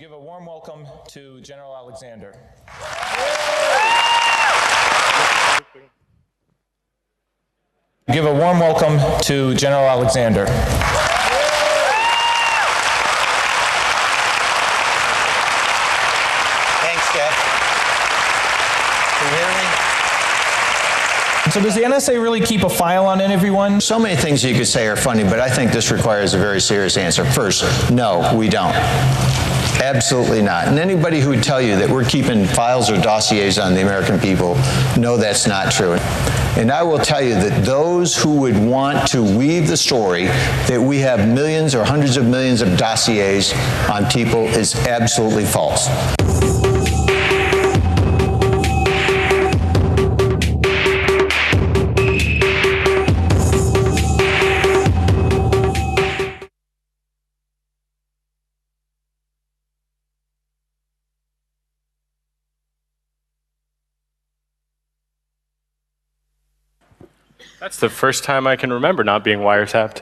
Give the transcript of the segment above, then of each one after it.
Give a warm welcome to General Alexander. Give a warm welcome to General Alexander. Thanks, Jeff. Can you hear me? So does the NSA really keep a file on everyone? So many things you could say are funny, but I think this requires a very serious answer. First, no, we don't. Absolutely not. And anybody who would tell you that we're keeping files or dossiers on the American people, no, that's not true. And I will tell you that those who would want to weave the story that we have millions or hundreds of millions of dossiers on people is absolutely false. That's the first time I can remember not being wiretapped.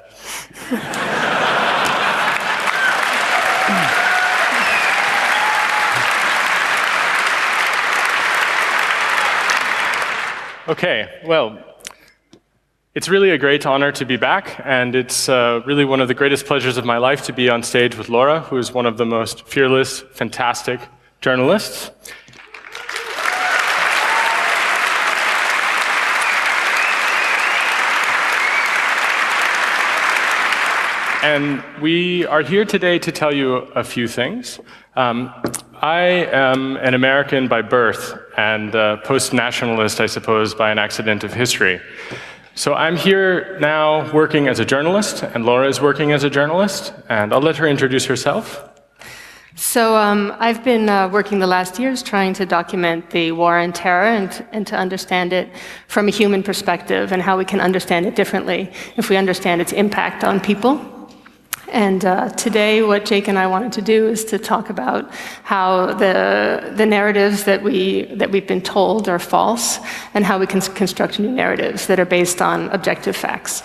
Okay, well, it's really a great honor to be back, and it's really one of the greatest pleasures of my life to be on stage with Laura, who is one of the most fearless, fantastic journalists. And we are here today to tell you a few things. I am an American by birth and post-nationalist, I suppose, by an accident of history. So I'm here now working as a journalist, and Laura is working as a journalist, and I'll let her introduce herself. So I've been working the last years trying to document the war on terror and to understand it from a human perspective and how we can understand it differently if we understand its impact on people. And today what Jake and I wanted to do is to talk about how the narratives that we've been told are false and how we can construct new narratives that are based on objective facts.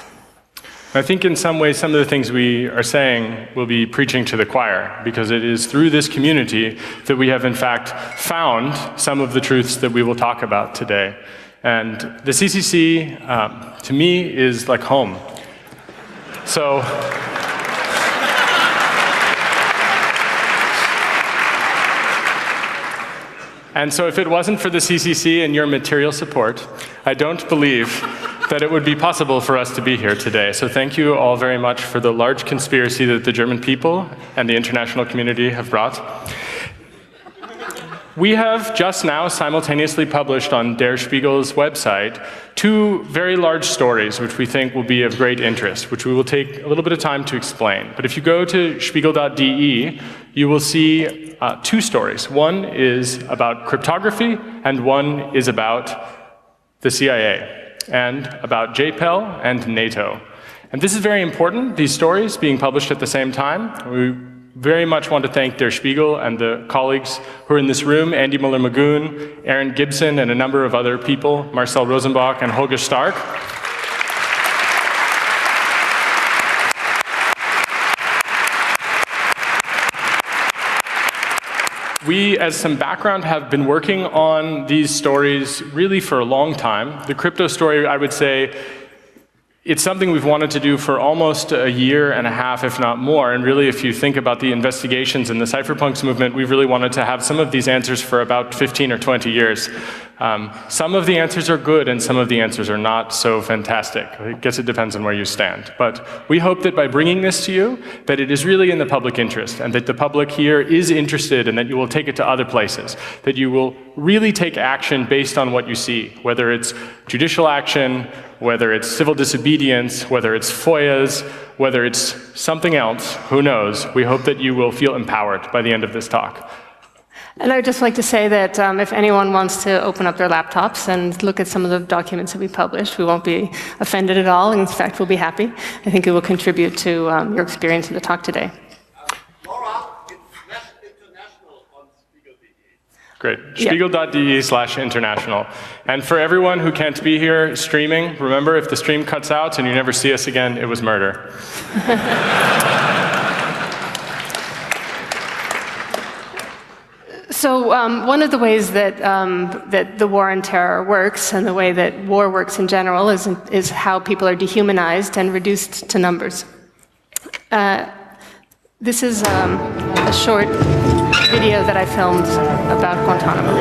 I think in some ways, some of the things we are saying will be preaching to the choir, because it is through this community that we have in fact found some of the truths that we will talk about today. And the CCC, to me, is like home. And so if it wasn't for the CCC and your material support, I don't believe that it would be possible for us to be here today. So thank you all very much for the large conspiracy that the German people and the international community have brought. We have just now simultaneously published on Der Spiegel's website 2 very large stories which we think will be of great interest, which we will take a little bit of time to explain. But if you go to spiegel.de, you will see 2 stories. One is about cryptography, and one is about the CIA, and about JPEL and NATO. And this is very important, these stories being published at the same time. We very much want to thank Der Spiegel and the colleagues who are in this room, Andy Muller-Magoon, Aaron Gibson, and a number of other people, Marcel Rosenbach and Holger Stark. We, as some background, have been working on these stories really for a long time. The crypto story, I would say, it's something we've wanted to do for almost a year and a half, if not more. And really, if you think about the investigations in the cypherpunks movement, we've really wanted to have some of these answers for about 15 or 20 years. Some of the answers are good, and some of the answers are not so fantastic. I guess it depends on where you stand. But we hope that by bringing this to you, that it is really in the public interest, and that the public here is interested, and that you will take it to other places, that you will really take action based on what you see, whether it's judicial action, whether it's civil disobedience, whether it's FOIAs, whether it's something else, who knows. We hope that you will feel empowered by the end of this talk. And I would just like to say that if anyone wants to open up their laptops and look at some of the documents that we published, we won't be offended at all. In fact, we'll be happy. I think it will contribute to your experience of the talk today. Laura, it's international on Spiegel.de. Great. Spiegel.de/international. And for everyone who can't be here streaming, remember, if the stream cuts out and you never see us again, it was murder. One of the ways that, that the war on terror works, and the way that war works in general, is how people are dehumanized and reduced to numbers. This is a short video that I filmed about Guantanamo.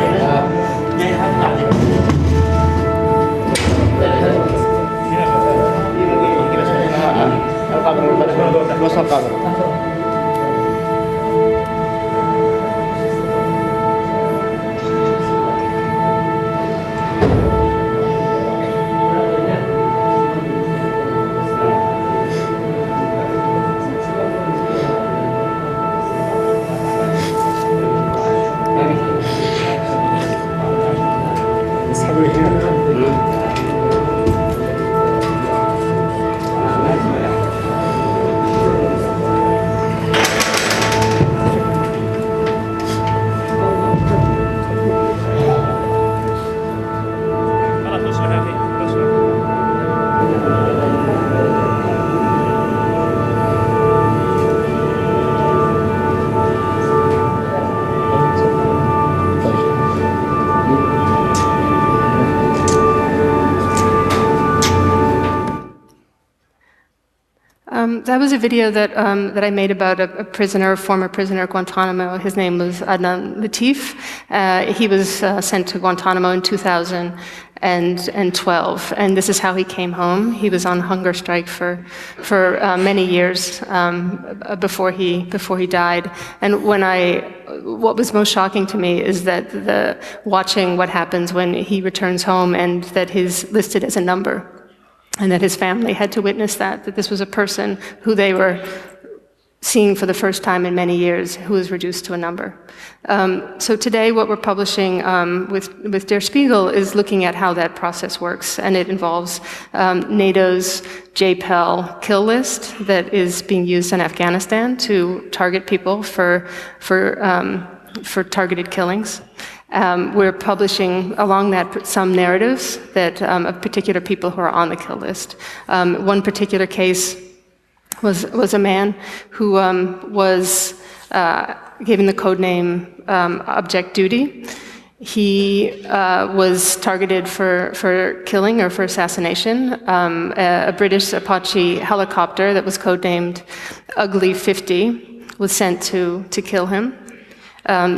That was a video that, that I made about a prisoner, a former prisoner at Guantanamo. His name was Adnan Latif. He was sent to Guantanamo in 2012, and this is how he came home. He was on hunger strike for many years before he died. And what was most shocking to me is that watching what happens when he returns home, and that he's listed as a number. And that his family had to witness that this was a person who they were seeing for the first time in many years, who was reduced to a number. So today what we're publishing with Der Spiegel is looking at how that process works, and it involves NATO's JPEL kill list that is being used in Afghanistan to target people for targeted killings. We're publishing along that some narratives that of particular people who are on the kill list. One particular case was a man who was given the code name Object Duty. He was targeted for killing or for assassination. A British Apache helicopter that was codenamed Ugly 50 was sent to kill him.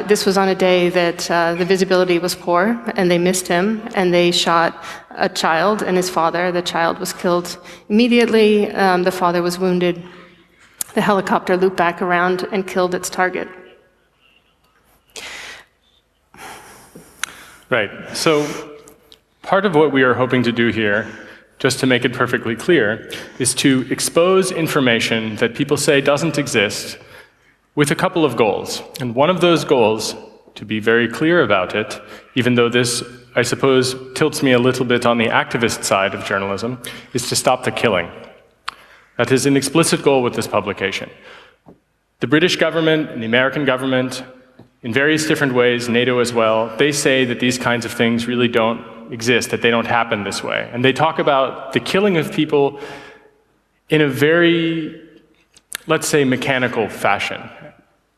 This was on a day that the visibility was poor, and they missed him, and they shot a child and his father. The child was killed immediately. The father was wounded. The helicopter looped back around and killed its target. Right. So part of what we are hoping to do here, just to make it perfectly clear, is to expose information that people say doesn't exist, with a couple of goals. And one of those goals, to be very clear about it, even though this, I suppose, tilts me a little bit on the activist side of journalism, is to stop the killing. That is an explicit goal with this publication. The British government and the American government, in various different ways, NATO as well, they say that these kinds of things really don't exist, that they don't happen this way. And they talk about the killing of people in a very, let's say, mechanical fashion.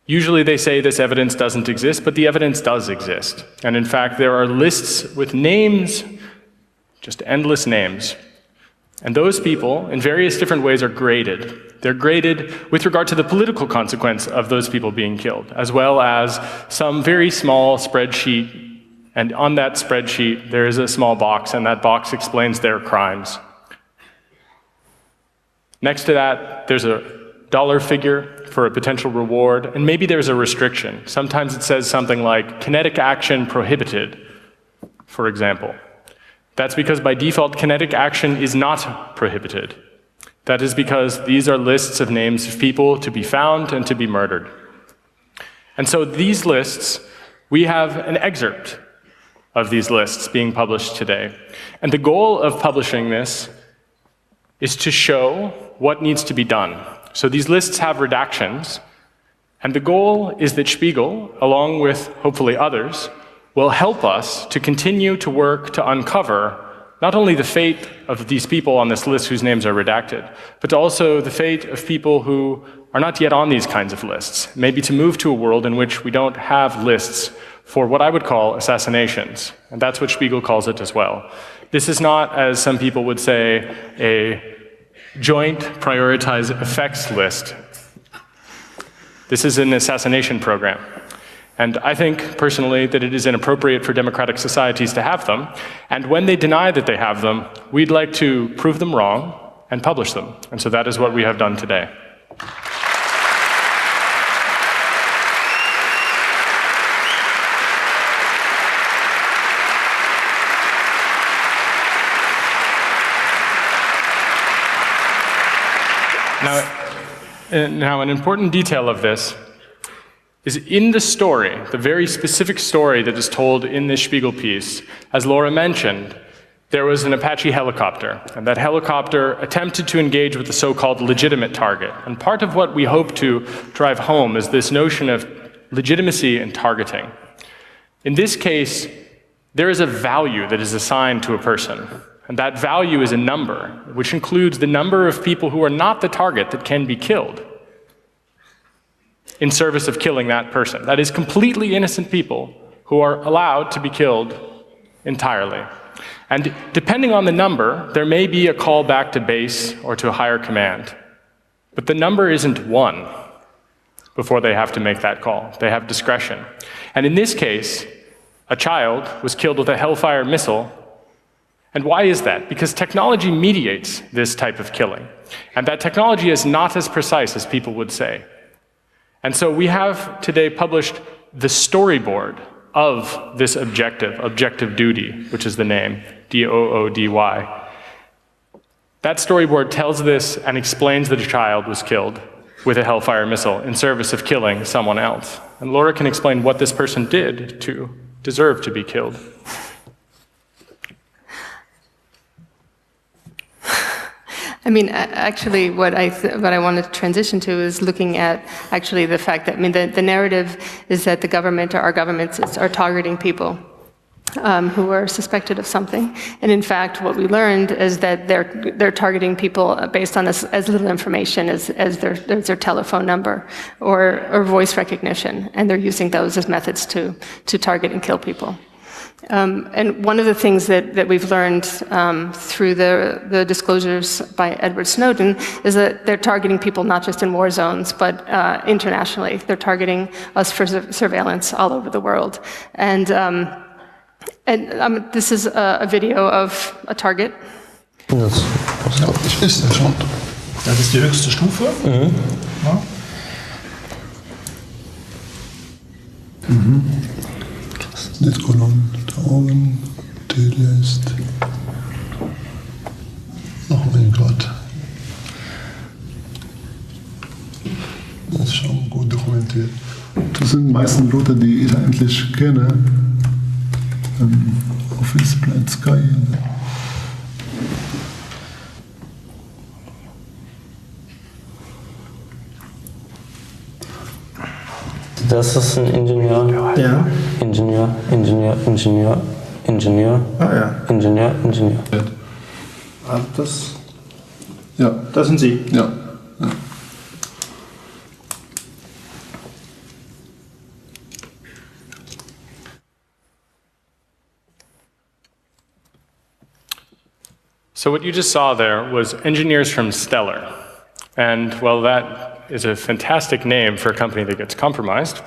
Usually they say this evidence doesn't exist, but the evidence does exist. And in fact, there are lists with names, just endless names. And those people, in various different ways, are graded. They're graded with regard to the political consequence of those people being killed, as well as some very small spreadsheet. And on that spreadsheet, there is a small box, and that box explains their crimes. Next to that, there's a dollar figure for a potential reward, and maybe there's a restriction. Sometimes it says something like kinetic action prohibited, for example. That's because by default, kinetic action is not prohibited. That is because these are lists of names of people to be found and to be murdered. And so these lists, we have an excerpt of these lists being published today. And the goal of publishing this is to show what needs to be done. So these lists have redactions, and the goal is that Spiegel, along with hopefully others, will help us to continue to work to uncover not only the fate of these people on this list whose names are redacted, but also the fate of people who are not yet on these kinds of lists, maybe to move to a world in which we don't have lists for what I would call assassinations, and that's what Spiegel calls it as well. This is not, as some people would say, a joint prioritized effects list. This is an assassination program. And I think, personally, that it is inappropriate for democratic societies to have them. And when they deny that they have them, we'd like to prove them wrong and publish them. And so that is what we have done today. Now, an important detail of this is in the story, the very specific story that is told in this Spiegel piece, as Laura mentioned, there was an Apache helicopter, and that helicopter attempted to engage with the so-called legitimate target. And part of what we hope to drive home is this notion of legitimacy and targeting. In this case, there is a value that is assigned to a person, and that value is a number, which includes the number of people who are not the target that can be killed in service of killing that person. That is completely innocent people who are allowed to be killed entirely. And depending on the number, there may be a call back to base or to a higher command. But the number isn't one before they have to make that call. They have discretion. And in this case, a child was killed with a Hellfire missile. And why is that? Because technology mediates this type of killing. And that technology is not as precise as people would say. And so we have today published the storyboard of this objective duty, which is the name, DOODY. That storyboard tells this and explains that a child was killed with a Hellfire missile in service of killing someone else. And Laura can explain what this person did to deserve to be killed. I mean, actually, what I wanted to transition to is looking at actually the fact that, I mean, the narrative is that the government or our governments are targeting people who are suspected of something. And in fact, what we learned is that they're targeting people based on as little information as their telephone number or voice recognition. And they're using those as methods to target and kill people. And one of the things that we've learned through the disclosures by Edward Snowden is that they're targeting people not just in war zones, but internationally. They're targeting us for surveillance all over the world. And this is a video of a target. Das ist er schon. Das ist die höchste Stufe. Mhm. Ja. Mhm. Dit kolom, de Augen, der ist. Oh mein Gott. Das ist schon gut dokumentiert. Das sind die meisten Leute, die ich eigentlich kenne. Office Plan Sky. Das ist ein Ingenieur. Ja. Ingenieur. Ah ja. Ingenieur. Ah, das. Ja. Das sind Sie. Ja. Ja. So what you just saw there was engineers from Stellar. And well, that is a fantastic name for a company that gets compromised.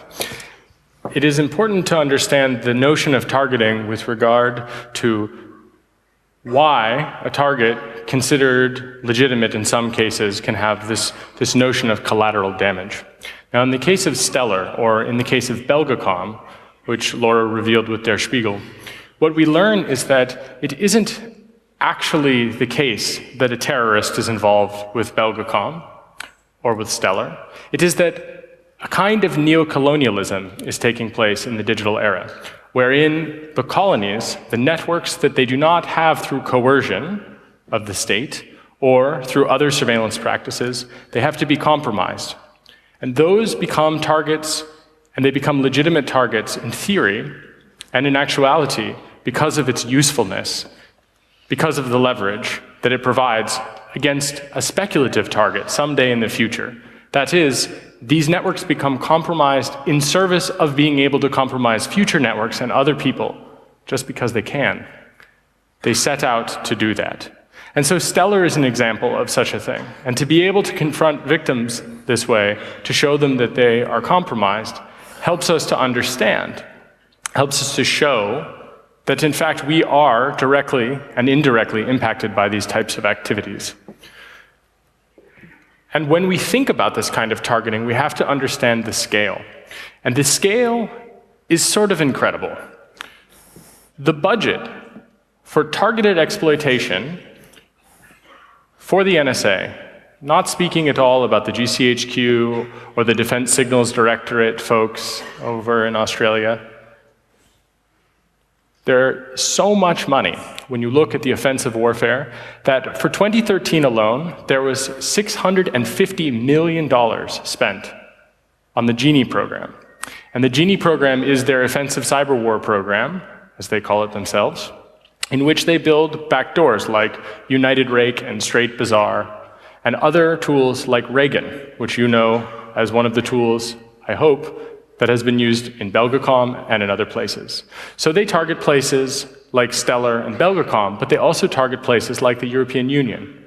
It is important to understand the notion of targeting with regard to why a target considered legitimate in some cases can have this notion of collateral damage. Now, in the case of Stellar, or in the case of Belgacom, which Laura revealed with Der Spiegel, what we learn is that it isn't actually the case that a terrorist is involved with Belgacom or with Stellar. It is that a kind of neo-colonialism is taking place in the digital era, wherein the colonies, the networks that they do not have through coercion of the state or through other surveillance practices, they have to be compromised. And those become targets, and they become legitimate targets in theory and in actuality because of its usefulness, because of the leverage that it provides against a speculative target someday in the future. That is, these networks become compromised in service of being able to compromise future networks and other people just because they can. They set out to do that. And so Stellar is an example of such a thing. And to be able to confront victims this way, to show them that they are compromised, helps us to understand, helps us to show that in fact we are directly and indirectly impacted by these types of activities. And when we think about this kind of targeting, we have to understand the scale. And the scale is sort of incredible. The budget for targeted exploitation for the NSA, not speaking at all about the GCHQ or the Defense Signals Directorate folks over in Australia, there's so much money when you look at the offensive warfare that for 2013 alone, there was $650 million spent on the Genie program. And the Genie program is their offensive cyber war program, as they call it themselves, in which they build backdoors like United Rake and Straight Bazaar, and other tools like Reagan, which you know as one of the tools, I hope, that has been used in Belgacom and in other places. So they target places like Stellar and Belgacom, but they also target places like the European Union.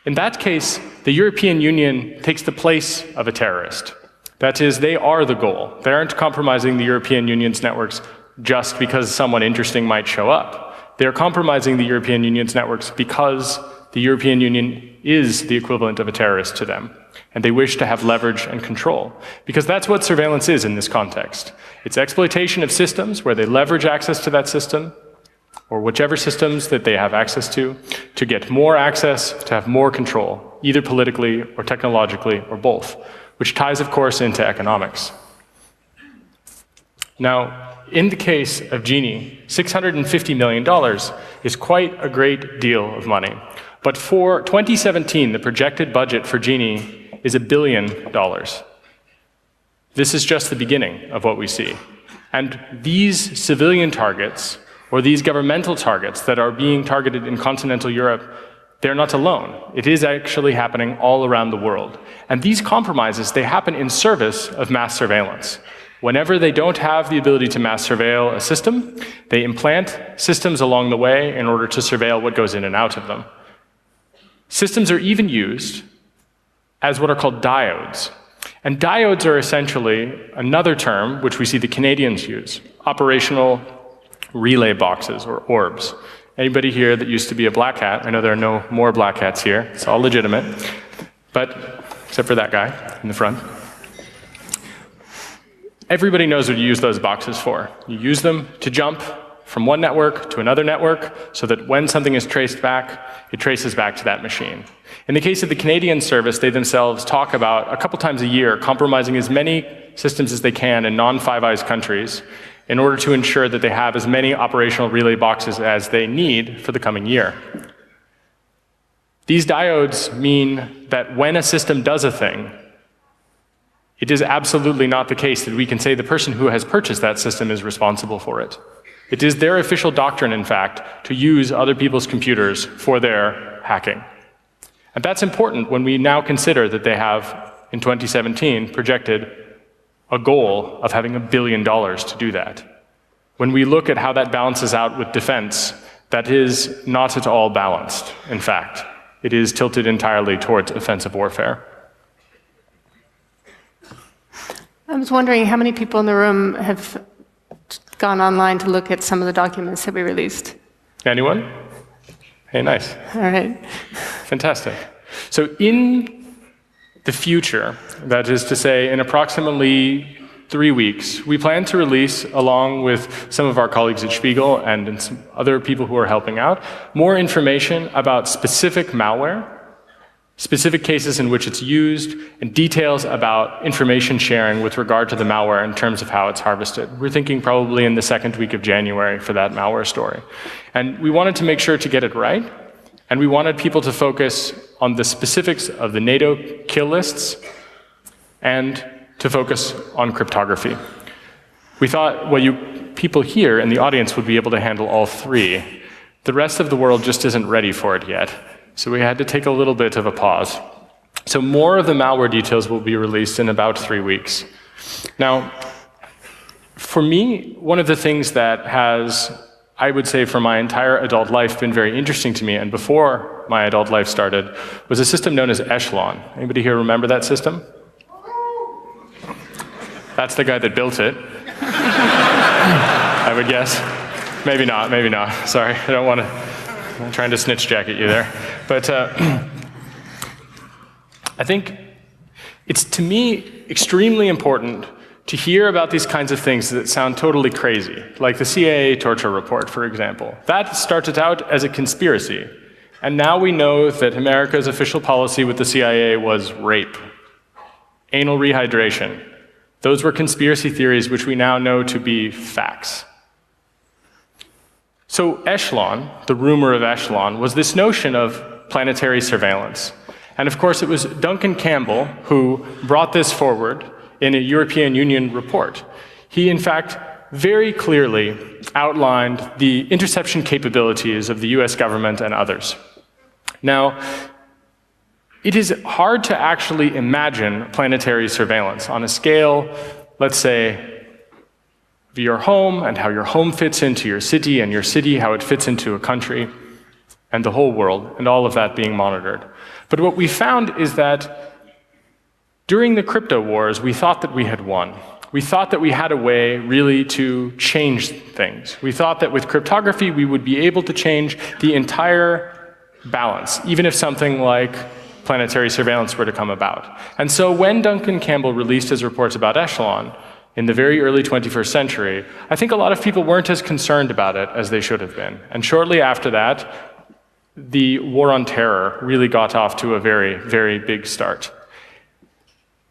In that case, the European Union takes the place of a terrorist. That is, they are the goal. They aren't compromising the European Union's networks just because someone interesting might show up. They're compromising the European Union's networks because the European Union is the equivalent of a terrorist to them. And they wish to have leverage and control. Because that's what surveillance is in this context. It's exploitation of systems where they leverage access to that system, or whichever systems that they have access to get more access, to have more control, either politically or technologically or both, which ties, of course, into economics. Now, in the case of Genie, $650 million is quite a great deal of money. But for 2017, the projected budget for Genie is $1 billion. This is just the beginning of what we see. And these civilian targets, or these governmental targets that are being targeted in continental Europe, they're not alone. It is actually happening all around the world. And these compromises, they happen in service of mass surveillance. Whenever they don't have the ability to mass surveil a system, they implant systems along the way in order to surveil what goes in and out of them. Systems are even used as what are called diodes. And diodes are essentially another term which we see the Canadians use, operational relay boxes, or orbs. Anybody here that used to be a black hat? I know there are no more black hats here. It's all legitimate. But, except for that guy in the front. Everybody knows what you use those boxes for. You use them to jump from one network to another network so that when something is traced back, it traces back to that machine. In the case of the Canadian service, they themselves talk about a couple times a year compromising as many systems as they can in non-Five Eyes countries in order to ensure that they have as many operational relay boxes as they need for the coming year. These diodes mean that when a system does a thing, it is absolutely not the case that we can say the person who has purchased that system is responsible for it. It is their official doctrine, in fact, to use other people's computers for their hacking. And that's important when we now consider that they have, in 2017, projected a goal of having $1 billion to do that. When we look at how that balances out with defense, that is not at all balanced, in fact. It is tilted entirely towards offensive warfare. I was wondering how many people in the room have gone online to look at some of the documents that we released? Anyone? Hey, nice. All right. Fantastic. So in the future, that is to say in approximately 3 weeks, we plan to release, along with some of our colleagues at Spiegel and some other people who are helping out, more information about specific malware, specific cases in which it's used, and details about information sharing with regard to the malware in terms of how it's harvested. We're thinking probably in the second week of January for that malware story. And we wanted to make sure to get it right, and we wanted people to focus on the specifics of the NATO kill lists and to focus on cryptography. We thought, well, you people here in the audience would be able to handle all three. The rest of the world just isn't ready for it yet. So we had to take a little bit of a pause. So more of the malware details will be released in about 3 weeks. Now, for me, one of the things that has, I would say for my entire adult life, been very interesting to me, and before my adult life started, was a system known as Echelon. Anybody here remember that system? That's the guy that built it. I would guess. Maybe not, maybe not. Sorry, I don't want to, I'm trying to snitch jacket you there. But I think it's, to me, extremely important to hear about these kinds of things that sound totally crazy, like the CIA torture report, for example. That started out as a conspiracy, and now we know that America's official policy with the CIA was rape, anal rehydration. Those were conspiracy theories which we now know to be facts. So Echelon, the rumor of Echelon, was this notion of planetary surveillance. And of course, it was Duncan Campbell who brought this forward in a European Union report. He, in fact, very clearly outlined the interception capabilities of the US government and others. Now, it is hard to actually imagine planetary surveillance on a scale, let's say, of your home and how your home fits into your city, and your city how it fits into a country, and the whole world, and all of that being monitored. But what we found is that during the crypto wars, we thought that we had won. We thought that we had a way really to change things. We thought that with cryptography, we would be able to change the entire balance, even if something like planetary surveillance were to come about. And so when Duncan Campbell released his reports about Echelon in the very early 21st century, I think a lot of people weren't as concerned about it as they should have been. And shortly after that, the war on terror really got off to a very, very big start.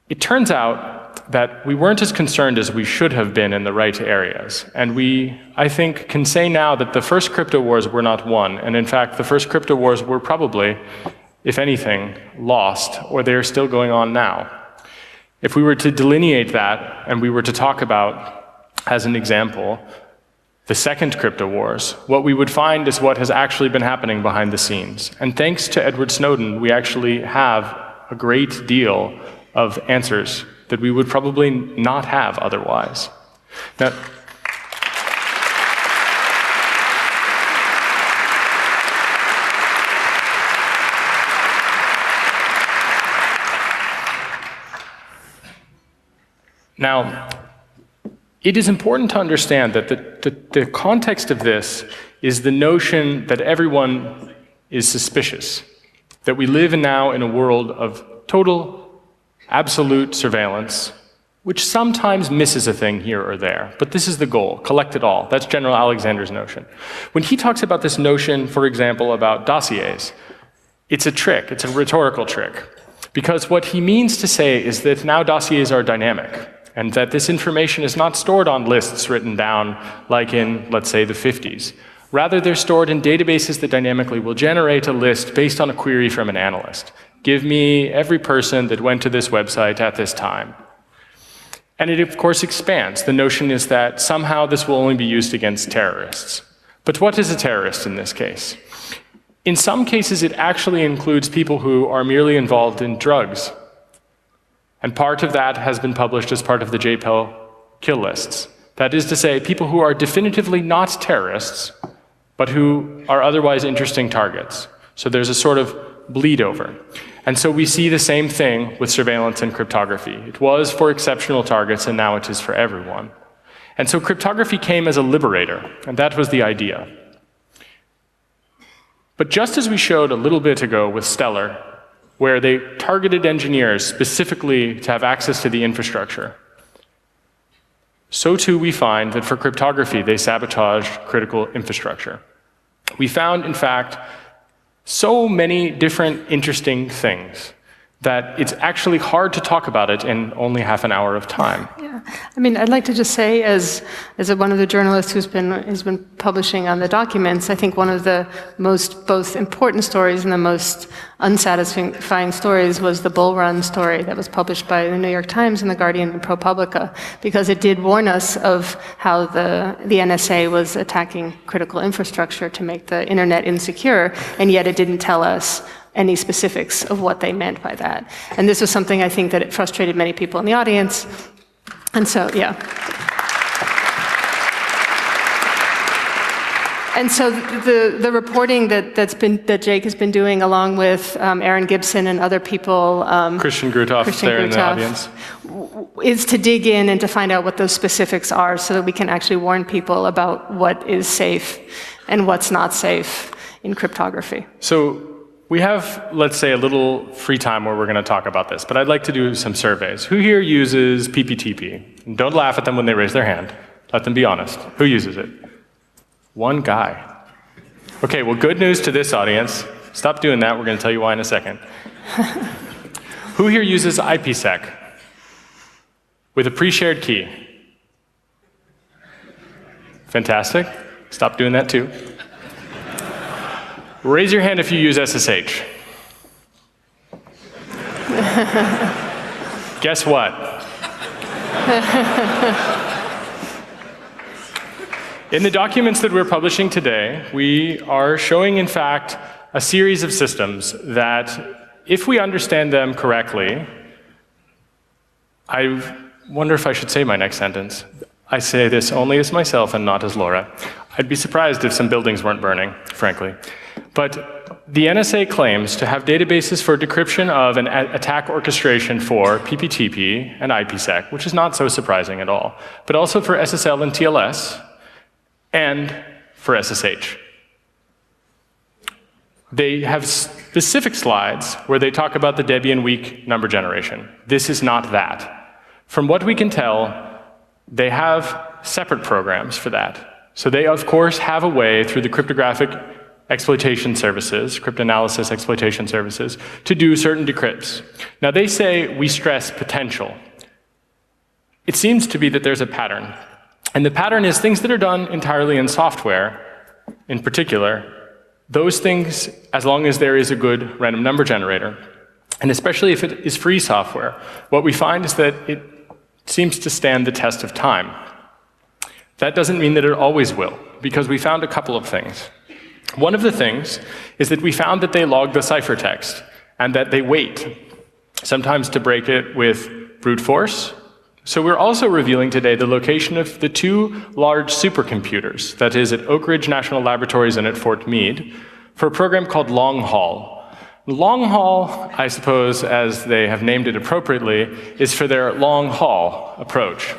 It turns out that we weren't as concerned as we should have been in the right areas. And we, I think, can say now that the first crypto wars were not won. And in fact, the first crypto wars were probably, if anything, lost, or they're still going on now. If we were to delineate that, and we were to talk about, as an example, the second crypto wars, what we would find is what has actually been happening behind the scenes. And thanks to Edward Snowden, we actually have a great deal of answers that we would probably not have otherwise. Now, it is important to understand that the context of this is the notion that everyone is suspicious, that we live now in a world of total, absolute surveillance, which sometimes misses a thing here or there. But this is the goal, collect it all. That's General Alexander's notion. When he talks about this notion, for example, about dossiers, it's a trick, it's a rhetorical trick. Because what he means to say is that now dossiers are dynamic, and that this information is not stored on lists written down like in, let's say, the 50s. Rather, they're stored in databases that dynamically will generate a list based on a query from an analyst. Give me every person that went to this website at this time. And it, of course, expands. The notion is that somehow this will only be used against terrorists. But what is a terrorist in this case? In some cases, it actually includes people who are merely involved in drugs. And part of that has been published as part of the JPEL kill lists. That is to say, people who are definitively not terrorists, but who are otherwise interesting targets. So there's a sort of bleed over. And so we see the same thing with surveillance and cryptography. It was for exceptional targets, and now it is for everyone. And so cryptography came as a liberator, and that was the idea. But just as we showed a little bit ago with Stellar, where they targeted engineers specifically to have access to the infrastructure, so too we find that for cryptography, they sabotaged critical infrastructure. We found, in fact, so many different interesting things that it's actually hard to talk about it in only half an hour of time. Yeah, I mean, I'd like to just say, as one of the journalists who's been publishing on the documents, I think one of the most both important stories and the most unsatisfying stories was the Bull Run story that was published by the New York Times and the Guardian and ProPublica, because it did warn us of how the NSA was attacking critical infrastructure to make the internet insecure, and yet it didn't tell us any specifics of what they meant by that. And this was something I think that it frustrated many people in the audience. And so, yeah. And so the reporting that Jake has been doing, along with Aaron Gibson and other people, Christian Grutoff there in the audience, is to dig in and to find out what those specifics are, so that we can actually warn people about what is safe and what's not safe in cryptography. So we have, let's say, a little free time where we're going to talk about this, but I'd like to do some surveys. Who here uses PPTP? And don't laugh at them when they raise their hand. Let them be honest. Who uses it? One guy. Okay, well, good news to this audience. Stop doing that. We're going to tell you why in a second. Who here uses IPsec with a pre-shared key? Fantastic. Stop doing that too. Raise your hand if you use SSH. Guess what? In the documents that we're publishing today, we are showing, in fact, a series of systems that, if we understand them correctly, I wonder if I should say my next sentence. I say this only as myself and not as Laura. I'd be surprised if some buildings weren't burning, frankly. But the NSA claims to have databases for decryption of an attack orchestration for PPTP and IPsec, which is not so surprising at all, but also for SSL and TLS, and for SSH. They have specific slides where they talk about the Debian weak number generation. This is not that. From what we can tell, they have separate programs for that. So they, of course, have a way through the cryptographic exploitation services, cryptanalysis exploitation services, to do certain decrypts. Now, they say we stress potential. It seems to be that there's a pattern. And the pattern is things that are done entirely in software, in particular, those things, as long as there is a good random number generator, and especially if it is free software, what we find is that it seems to stand the test of time. That doesn't mean that it always will, because we found a couple of things. One of the things is that we found that they log the ciphertext, and that they wait, sometimes to break it with brute force. So we're also revealing today the location of the two large supercomputers, that is at Oak Ridge National Laboratories and at Fort Meade, for a program called Long Haul. Long Haul, I suppose, as they have named it appropriately, is for their long haul approach.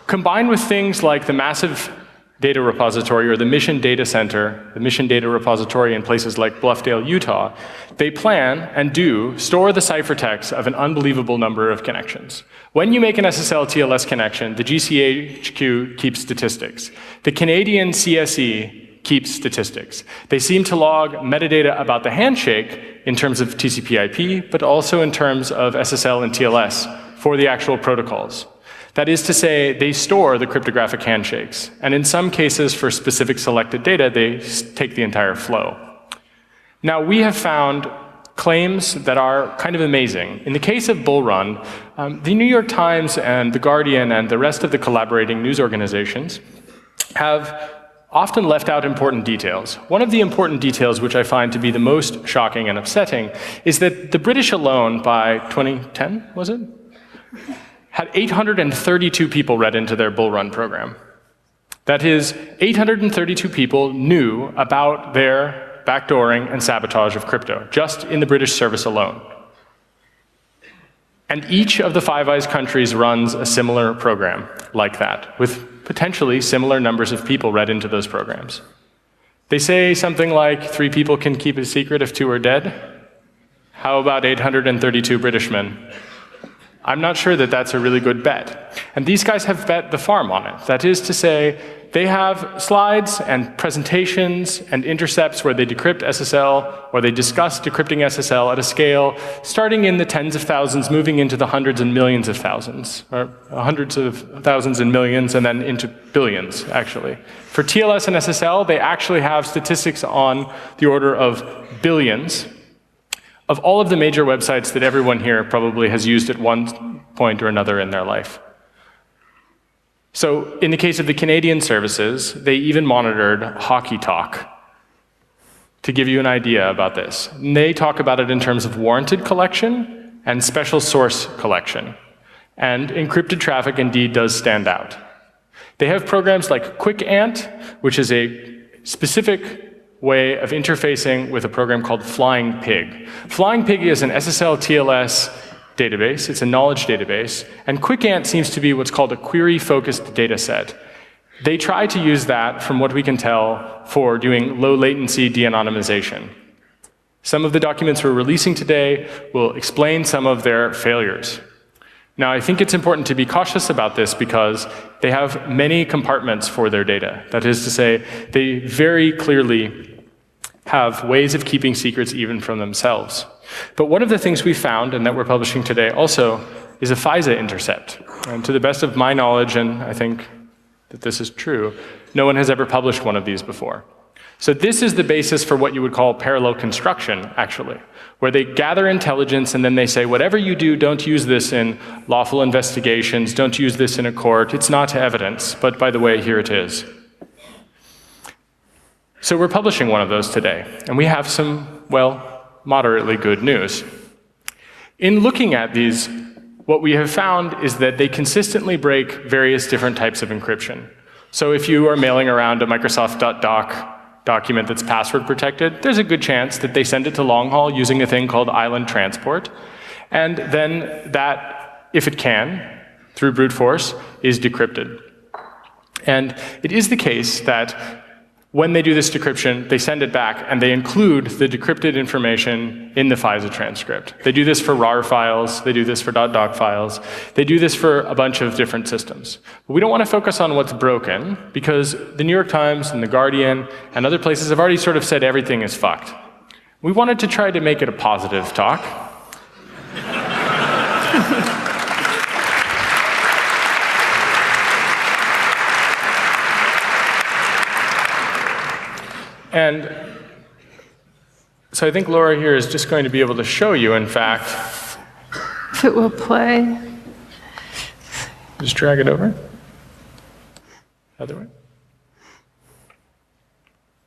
Combined with things like the massive data repository or the Mission Data Center, the Mission Data Repository in places like Bluffdale, Utah, they plan and do store the ciphertext of an unbelievable number of connections. When you make an SSL-TLS connection, the GCHQ keeps statistics. The Canadian CSE keeps statistics. They seem to log metadata about the handshake in terms of TCP/IP, but also in terms of SSL and TLS for the actual protocols. That is to say, they store the cryptographic handshakes, and in some cases, for specific selected data, they take the entire flow. Now, we have found claims that are kind of amazing. In the case of Bull Run, the New York Times and The Guardian and the rest of the collaborating news organizations have often left out important details. One of the important details, which I find to be the most shocking and upsetting, is that the British alone, by 2010, was it? Had 832 people read into their Bull Run program. That is, 832 people knew about their backdooring and sabotage of crypto, just in the British service alone. And each of the Five Eyes countries runs a similar program like that, with potentially similar numbers of people read into those programs. They say something like 3 people can keep a secret if 2 are dead. How about 832 Britishmen? I'm not sure that that's a really good bet. And these guys have bet the farm on it. That is to say, they have slides and presentations and intercepts where they decrypt SSL, or they discuss decrypting SSL at a scale starting in the tens of thousands, moving into the hundreds and millions of thousands, or hundreds of thousands and millions, and then into billions, actually. For TLS and SSL, they actually have statistics on the order of billions of all of the major websites that everyone here probably has used at one point or another in their life. So in the case of the Canadian services, they even monitored Hockey Talk to give you an idea about this. And they talk about it in terms of warranted collection and special source collection. And encrypted traffic indeed does stand out. They have programs like QuickAnt, which is a specific way of interfacing with a program called Flying Pig. Flying Pig is an SSL TLS database. It's a knowledge database. And QuickAnt seems to be what's called a query-focused data set. They try to use that, from what we can tell, for doing low-latency de-anonymization. Some of the documents we're releasing today will explain some of their failures. Now, I think it's important to be cautious about this because they have many compartments for their data. That is to say, they very clearly have ways of keeping secrets even from themselves. But one of the things we found, and that we're publishing today also, is a FISA intercept. And to the best of my knowledge, and I think that this is true, no one has ever published one of these before. So this is the basis for what you would call parallel construction, actually, where they gather intelligence and then they say, whatever you do, don't use this in lawful investigations, don't use this in a court, it's not evidence, but by the way, here it is. So we're publishing one of those today, and we have some, well, moderately good news. In looking at these, what we have found is that they consistently break various different types of encryption. So if you are mailing around a Microsoft.doc document that's password protected, there's a good chance that they send it to long haul using a thing called island transport. And then that, if it can, through brute force, is decrypted. And it is the case that when they do this decryption, they send it back and they include the decrypted information in the FISA transcript. They do this for RAR files, they do this for .doc files, they do this for a bunch of different systems. But we don't want to focus on what's broken because the New York Times and the Guardian and other places have already sort of said everything is fucked. We wanted to try to make it a positive talk. And so I think Laura here is just going to be able to show you, in fact. If it will play. Just drag it over. Other way.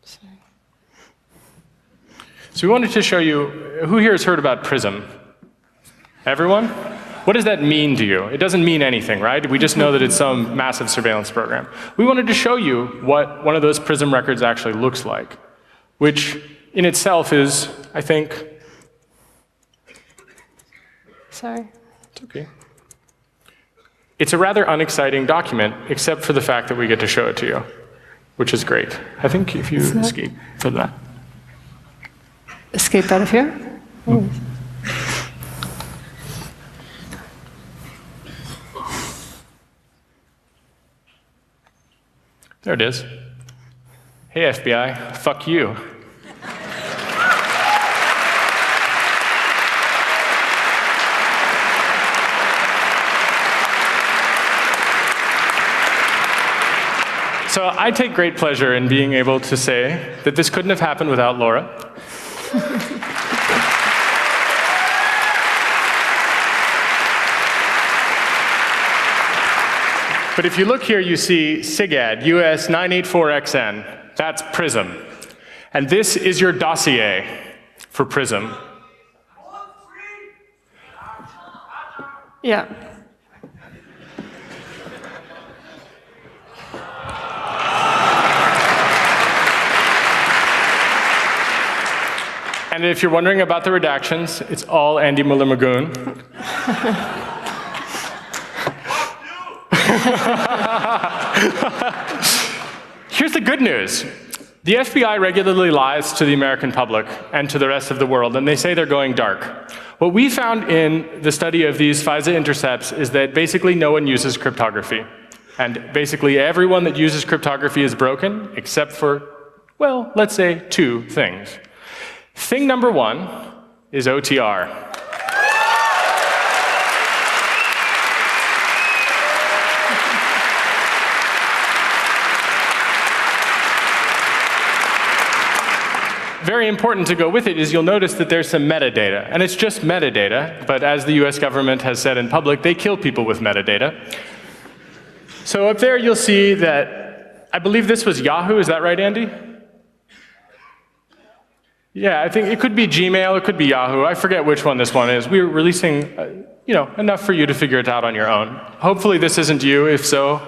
Sorry. So we wanted to show you, who here has heard about PRISM? Everyone? What does that mean to you? It doesn't mean anything, right? We just know that it's some massive surveillance program. We wanted to show you what one of those PRISM records actually looks like, which in itself is, I think... Sorry. It's okay. It's a rather unexciting document, except for the fact that we get to show it to you, which is great. I think if you escape for that. Escape out of here? There it is. Hey, FBI, fuck you. So I take great pleasure in being able to say that this couldn't have happened without Laura. But if you look here, you see SIGAD, US 984XN. That's PRISM. And this is your dossier for PRISM. Yeah. And if you're wondering about the redactions, it's all Andy Muller-Magoon. Here's the good news. The FBI regularly lies to the American public and to the rest of the world, and they say they're going dark. What we found in the study of these FISA intercepts is that basically no one uses cryptography. And basically everyone that uses cryptography is broken, except for, well, let's say 2 things. Thing number 1 is OTR. Very important to go with it is you'll notice that there's some metadata. And it's just metadata, but as the US government has said in public, they kill people with metadata. So up there you'll see that, I believe this was Yahoo, is that right, Andy? Yeah, I think it could be Gmail, it could be Yahoo. I forget which one this one is. We're releasing enough for you to figure it out on your own. Hopefully this isn't you. If so,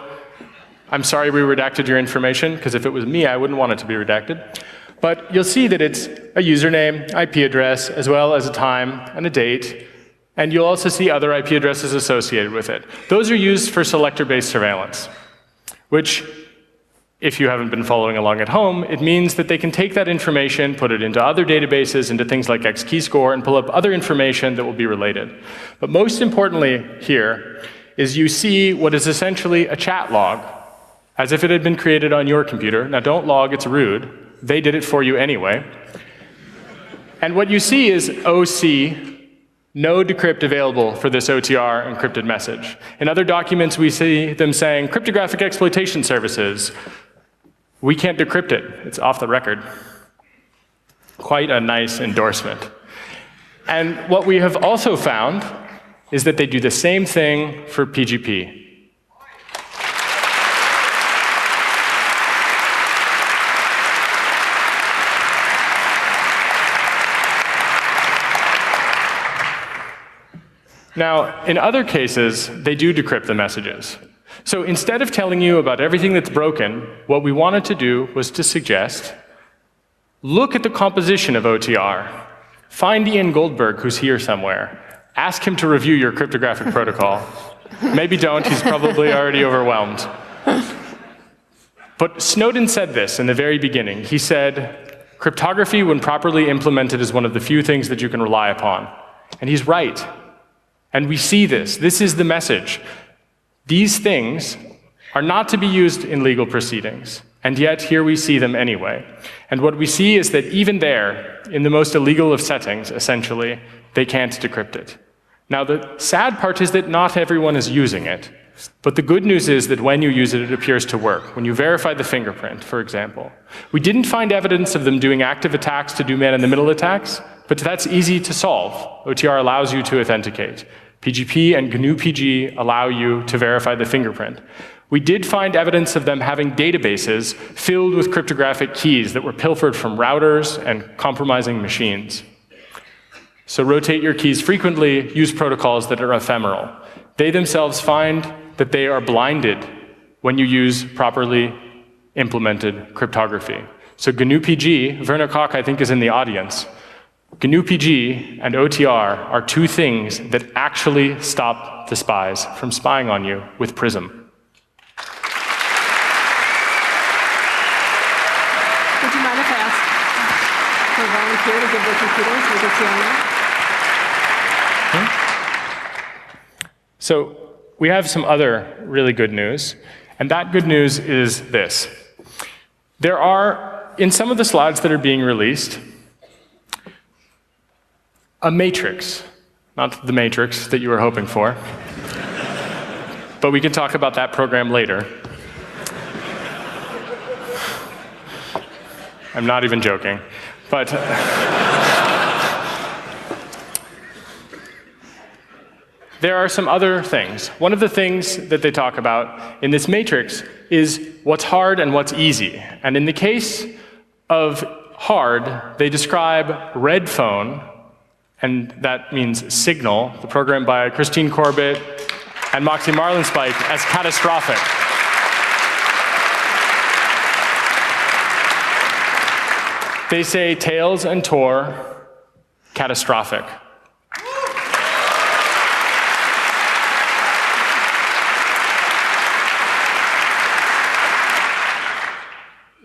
I'm sorry we redacted your information, because if it was me, I wouldn't want it to be redacted. But you'll see that it's a username, IP address, as well as a time and a date. And you'll also see other IP addresses associated with it. Those are used for selector-based surveillance, which, if you haven't been following along at home, it means that they can take that information, put it into other databases, into things like XKeyscore, and pull up other information that will be related. But most importantly here is you see what is essentially a chat log, as if it had been created on your computer. Now don't log, it's rude. They did it for you anyway. And what you see is OC, no decrypt available for this OTR encrypted message. In other documents, we see them saying, cryptographic exploitation services. We can't decrypt it. It's off the record. Quite a nice endorsement. And what we have also found is that they do the same thing for PGP. Now, in other cases, they do decrypt the messages. So instead of telling you about everything that's broken, what we wanted to do was to suggest, look at the composition of OTR. Find Ian Goldberg, who's here somewhere. Ask him to review your cryptographic protocol. Maybe don't, he's probably already overwhelmed. But Snowden said this in the very beginning. He said, cryptography, when properly implemented, is one of the few things that you can rely upon. And he's right. And we see this. This is the message. These things are not to be used in legal proceedings, and yet here we see them anyway. And what we see is that even there, in the most illegal of settings, essentially, they can't decrypt it. Now, the sad part is that not everyone is using it, but the good news is that when you use it, it appears to work. When you verify the fingerprint, for example. We didn't find evidence of them doing active attacks to do man-in-the-middle attacks, but that's easy to solve. OTR allows you to authenticate. PGP and GNU-PG allow you to verify the fingerprint. We did find evidence of them having databases filled with cryptographic keys that were pilfered from routers and compromising machines. So rotate your keys frequently, use protocols that are ephemeral. They themselves find that they are blinded when you use properly implemented cryptography. So GNU-PG, Werner Koch I think is in the audience. GNU-PG and OTR are two things that actually stop the spies from spying on you with PRISM. Would you mind if I ask for a volunteer to give their computer so we can see on that? So we have some other really good news, and that good news is this. There are, in some of the slides that are being released, a matrix, not the matrix that you were hoping for, but we can talk about that program later. I'm not even joking, but there are some other things. One of the things that they talk about in this matrix is what's hard and what's easy. And in the case of hard, they describe Red Phone, and that means Signal, the program by Christine Corbett and Moxie Marlinspike, as catastrophic. They say Tails and Tor, catastrophic.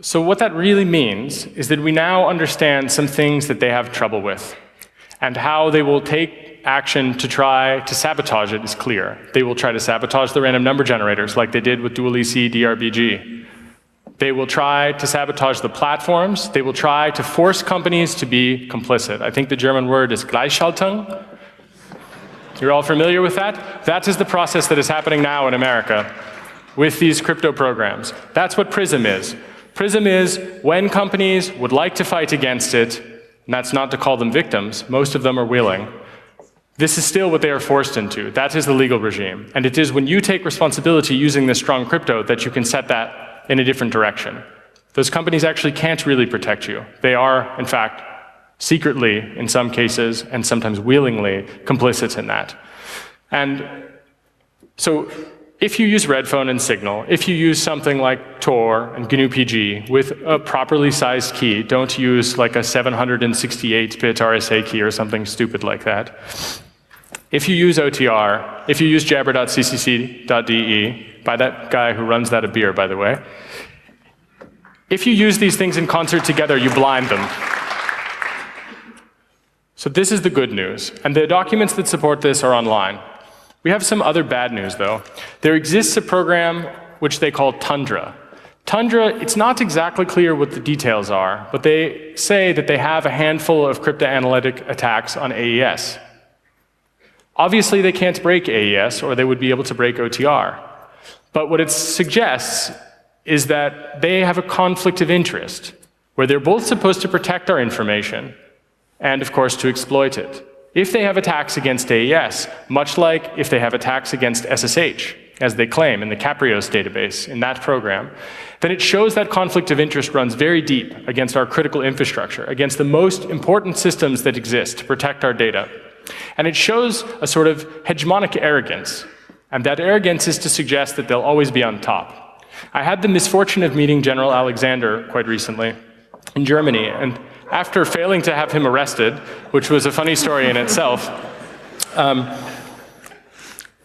So what that really means is that we now understand some things that they have trouble with. And how they will take action to try to sabotage it is clear. They will try to sabotage the random number generators like they did with dual-EC DRBG. They will try to sabotage the platforms. They will try to force companies to be complicit. I think the German word is Gleichschaltung. You're all familiar with that? That is the process that is happening now in America with these crypto programs. That's what PRISM is. PRISM is when companies would like to fight against it, and that's not to call them victims, most of them are willing. This is still what they are forced into. That is the legal regime. And it is when you take responsibility using this strong crypto that you can set that in a different direction. Those companies actually can't really protect you. They are, in fact, secretly in some cases, and sometimes willingly complicit in that. And so if you use Redphone and Signal, if you use something like Tor and GNU-PG with a properly sized key, don't use like a 768-bit RSA key or something stupid like that. If you use OTR, if you use jabber.ccc.de, by that guy who runs that a beer, by the way, if you use these things in concert together, you blind them. So this is the good news, and the documents that support this are online. We have some other bad news, though. There exists a program which they call Tundra. Tundra, it's not exactly clear what the details are, but they say that they have a handful of cryptanalytic attacks on AES. Obviously, they can't break AES, or they would be able to break OTR. But what it suggests is that they have a conflict of interest, where they're both supposed to protect our information, and of course to exploit it. If they have attacks against AES, much like if they have attacks against SSH, as they claim in the Caprios database, in that program, then it shows that conflict of interest runs very deep against our critical infrastructure, against the most important systems that exist to protect our data. And it shows a sort of hegemonic arrogance, and that arrogance is to suggest that they'll always be on top. I had the misfortune of meeting General Alexander quite recently in Germany, and after failing to have him arrested, which was a funny story in itself, I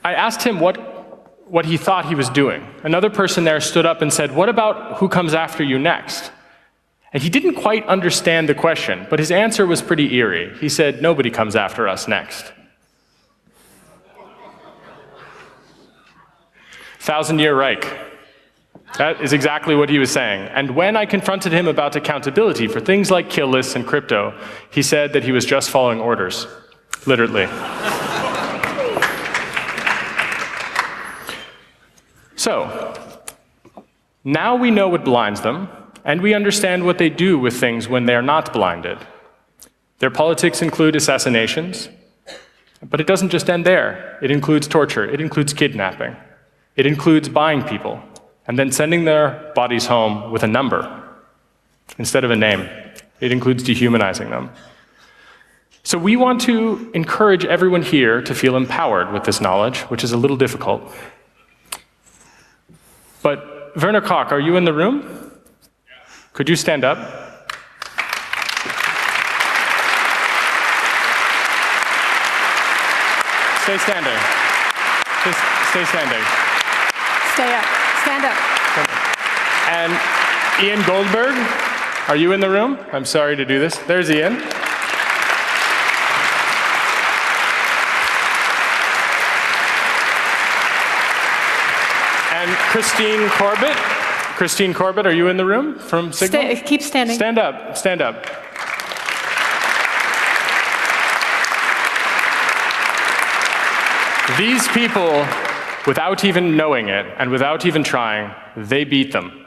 asked him what he thought he was doing. Another person there stood up and said, "What about who comes after you next?" And he didn't quite understand the question, but his answer was pretty eerie. He said, "Nobody comes after us next." 1,000-year Reich. That is exactly what he was saying. And when I confronted him about accountability for things like kill lists and crypto, he said that he was just following orders, literally. So, now we know what blinds them, and we understand what they do with things when they're not blinded. Their politics include assassinations, but it doesn't just end there. It includes torture, it includes kidnapping, it includes buying people, and then sending their bodies home with a number instead of a name. It includes dehumanizing them. So we want to encourage everyone here to feel empowered with this knowledge, which is a little difficult. But Werner Koch, are you in the room? Could you stand up? Stay standing. Just stay standing. Stay up. Stand up. And Ian Goldberg, are you in the room? I'm sorry to do this. There's Ian. And Christine Corbett. Christine Corbett, are you in the room from Signal? Keep standing. Stand up. Stand up. These people, without even knowing it and without even trying, they beat them.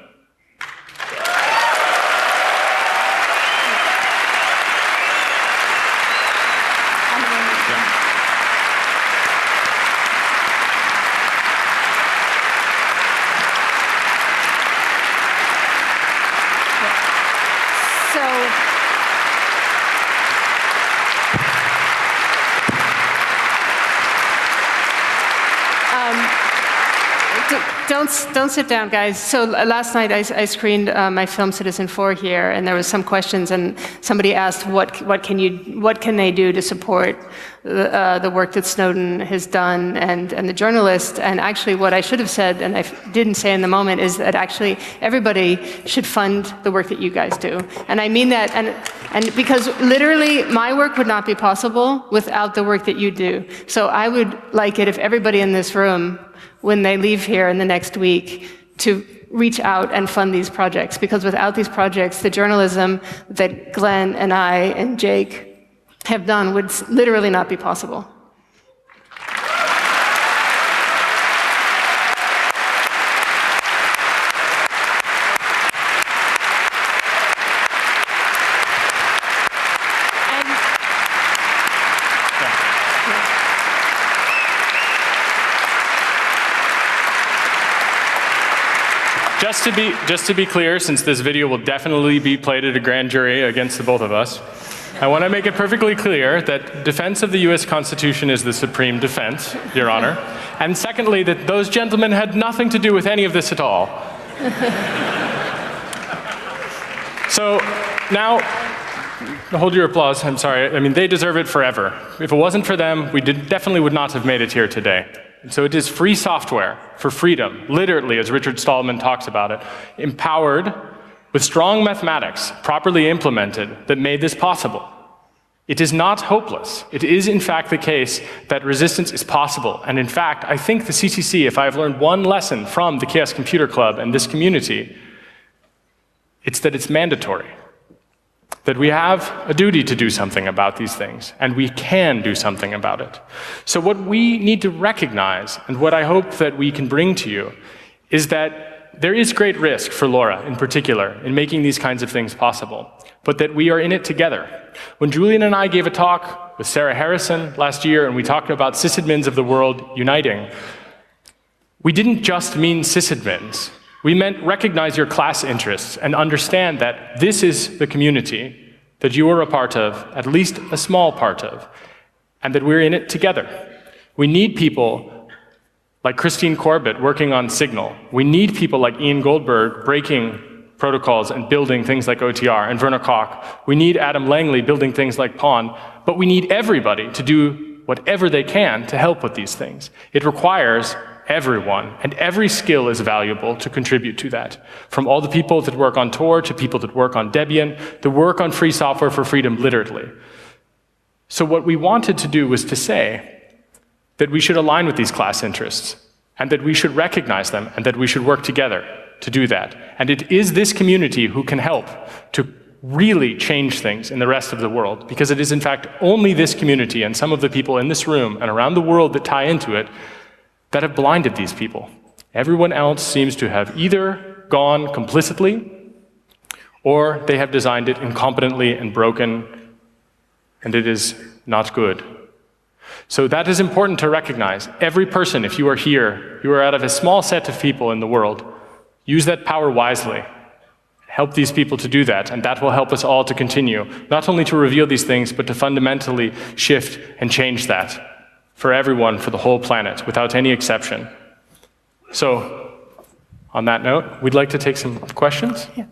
Don't sit down, guys. So last night I screened my film Citizen 4 here, and there was some questions, and somebody asked what can they do to support the work that Snowden has done and the journalists. And actually, what I should have said, and I didn't say in the moment, is that actually everybody should fund the work that you guys do. And I mean that, and because literally my work would not be possible without the work that you do. So I would like it if everybody in this room, when they leave here in the next week, to reach out and fund these projects, because without these projects, the journalism that Glenn and I and Jake have done would literally not be possible. Just to be clear, since this video will definitely be played at a grand jury against the both of us, I want to make it perfectly clear that defense of the US Constitution is the supreme defense, Your Honor. And secondly, that those gentlemen had nothing to do with any of this at all. So now, hold your applause, I'm sorry. I mean, they deserve it forever. If it wasn't for them, we definitely would not have made it here today. And so it is free software for freedom, literally, as Richard Stallman talks about it, empowered with strong mathematics, properly implemented, that made this possible. It is not hopeless. It is, in fact, the case that resistance is possible. And in fact, I think the CCC, if I have learned one lesson from the Chaos Computer Club and this community, it's that it's mandatory. That we have a duty to do something about these things, and we can do something about it. So what we need to recognize, and what I hope that we can bring to you, is that there is great risk for LoRa, in particular, in making these kinds of things possible, but that we are in it together. When Julian and I gave a talk with Sarah Harrison last year, and we talked about sysadmins of the world uniting, we didn't just mean sysadmins. We meant recognize your class interests and understand that this is the community that you are a part of, at least a small part of, and that we're in it together. We need people like Christine Corbett working on Signal. We need people like Ian Goldberg breaking protocols and building things like OTR, and Werner Koch. We need Adam Langley building things like PON, but we need everybody to do whatever they can to help with these things. It requires everyone, and every skill is valuable to contribute to that. From all the people that work on Tor to people that work on Debian, the work on free software for freedom, literally. So what we wanted to do was to say that we should align with these class interests, and that we should recognize them, and that we should work together to do that. And it is this community who can help to really change things in the rest of the world, because it is in fact only this community and some of the people in this room and around the world that tie into it that have blinded these people. Everyone else seems to have either gone complicitly, or they have designed it incompetently and broken, and it is not good. So that is important to recognize. Every person, if you are here, you are out of a small set of people in the world. Use that power wisely. Help these people to do that, and that will help us all to continue, not only to reveal these things, but to fundamentally shift and change that for everyone, for the whole planet, without any exception. So, on that note, we'd like to take some questions. Yeah.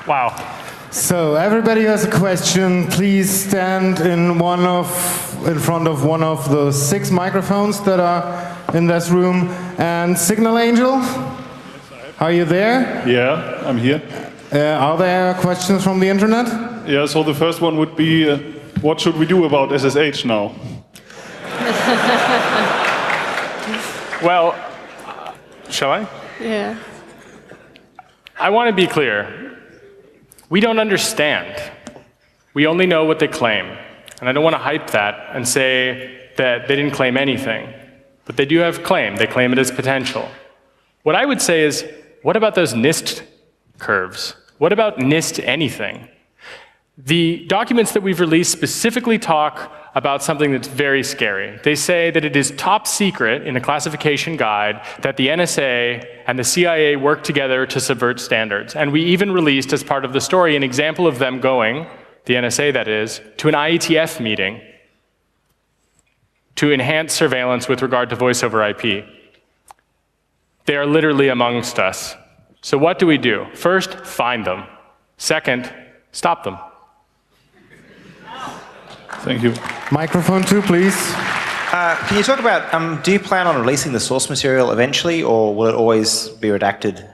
Wow. So everybody who has a question, please stand in front of one of those 6 microphones that are in this room. And Signal Angel, are you there? Yeah, I'm here. Are there questions from the internet? Yeah, so the first one would be, what should we do about SSH now? Well, shall I? Yeah. I want to be clear. We don't understand. We only know what they claim. And I don't want to hype that and say that they didn't claim anything. But they do have claim. They claim it as potential. What I would say is, what about those NIST curves? What about NIST anything? The documents that we've released specifically talk about something that's very scary. They say that it is top secret in a classification guide that the NSA and the CIA work together to subvert standards. And we even released, as part of the story, an example of them going the NSA that is, to an IETF meeting to enhance surveillance with regard to voice over IP. They are literally amongst us. So what do we do? First, find them. Second, stop them. Thank you. Microphone 2, please. Can you talk about, do you plan on releasing the source material eventually, or will it always be redacted?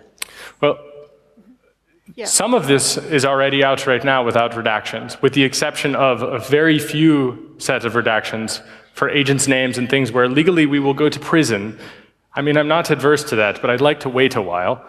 Well, some of this is already out right now without redactions, with the exception of a very few sets of redactions for agents' names and things where legally we will go to prison. I mean, I'm not adverse to that, but I'd like to wait a while.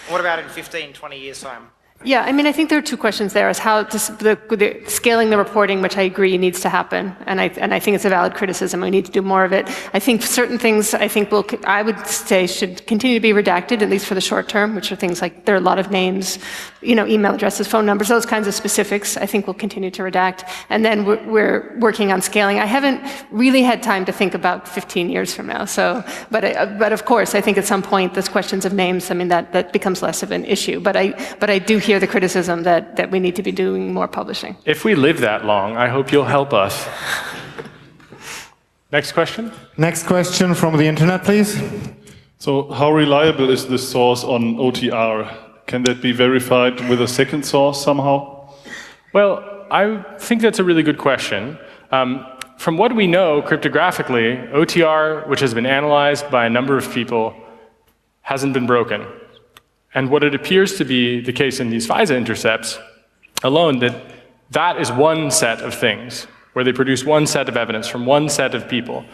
What about in 15, 20 years' time? Yeah, I mean, I think there are two questions there, is how the scaling the reporting, which I agree needs to happen, and I think it's a valid criticism. We need to do more of it. I think certain things, I would say should continue to be redacted, at least for the short term, which are things like, there are a lot of names, email addresses, phone numbers, those kinds of specifics, I think we'll continue to redact. And then we're working on scaling. I haven't really had time to think about 15 years from now, but of course, I think at some point, those questions of names, I mean, that becomes less of an issue. But I do hear the criticism that we need to be doing more publishing. If we live that long, I hope you'll help us. Next question? Next question from the internet, please. So how reliable is this source on OTR? Can that be verified with a second source somehow? Well, I think that's a really good question. From what we know cryptographically, OTR, which has been analyzed by a number of people, hasn't been broken. And what it appears to be the case in these FISA intercepts alone, that is one set of things, where they produce one set of evidence from one set of people.